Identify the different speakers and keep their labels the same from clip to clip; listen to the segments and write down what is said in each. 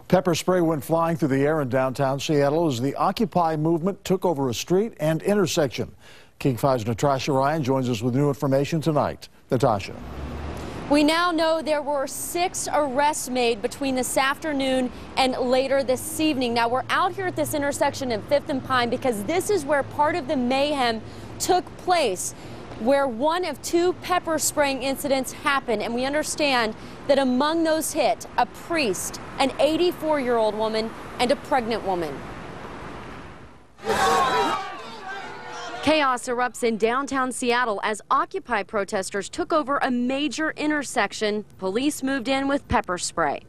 Speaker 1: Pepper spray went flying through the air in downtown Seattle as the Occupy movement took over a street and intersection. King 5's Natasha Ryan joins us with new information tonight. Natasha.
Speaker 2: We now know there were 6 arrests made between this afternoon and later this evening. Now, we're out here at this intersection in 5th and Pine because this is where part of the mayhem took place, where one of 2 pepper spraying incidents happened. And we understand that among those hit, a priest, an 84-year-old woman, and a pregnant woman. Chaos erupts in downtown Seattle as Occupy protesters took over a major intersection. Police moved in with pepper spray.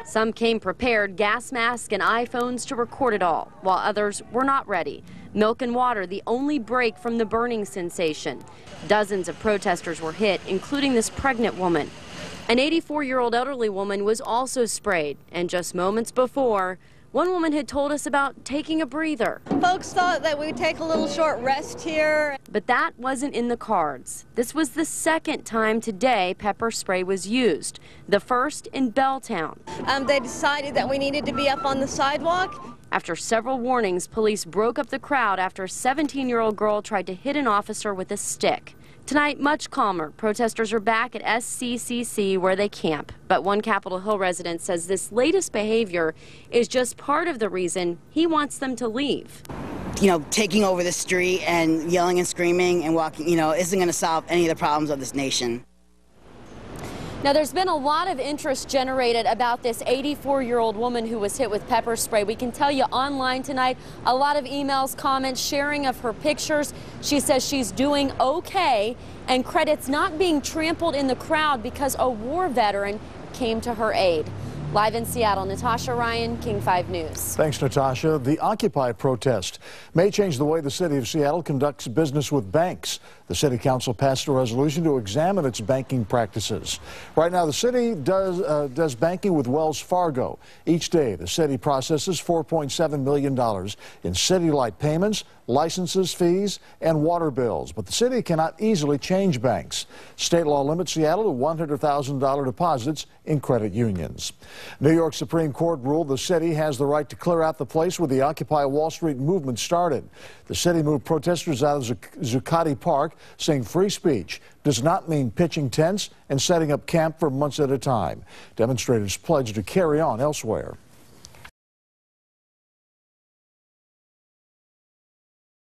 Speaker 2: Some came prepared, gas masks and iPhones to record it all, while others were not ready. Milk and water, the only break from the burning sensation. Dozens of protesters were hit, including this pregnant woman. An 84-year-old elderly woman was also sprayed, and just moments before, one woman had told us about taking a breather.
Speaker 3: Folks thought that we'd take a little short rest here.
Speaker 2: But that wasn't in the cards. This was the second time today pepper spray was used, the first in Belltown.
Speaker 3: They decided that we needed to be up on the sidewalk.
Speaker 2: After several warnings, police broke up the crowd after a 17-year-old girl tried to hit an officer with a stick. Tonight, much calmer. Protesters are back at SCCC where they camp. But one Capitol Hill resident says this latest behavior is just part of the reason he wants them to leave.
Speaker 4: You know, taking over the street and yelling and screaming and walking, isn't going to solve any of the problems of this nation.
Speaker 2: Now, there's been a lot of interest generated about this 84-year-old woman who was hit with pepper spray. We can tell you online tonight, a lot of emails, comments, sharing of her pictures. She says she's doing okay and credits not being trampled in the crowd because a war veteran came to her aid. Live in Seattle, Natasha Ryan, King 5 News.
Speaker 1: Thanks, Natasha. The Occupy protest may change the way the city of Seattle conducts business with banks. The city council passed a resolution to examine its banking practices. Right now, the city does banking with Wells Fargo. Each day, the city processes $4.7 million in city light payments, licenses, fees, and water bills. But the city cannot easily change banks. State law limits Seattle to $100,000 deposits in credit unions. New York Supreme Court ruled the city has the right to clear out the place where the Occupy Wall Street movement started. The city moved protesters out of Zuccotti Park, saying free speech does not mean pitching tents and setting up camp for months at a time. Demonstrators pledged to carry on elsewhere.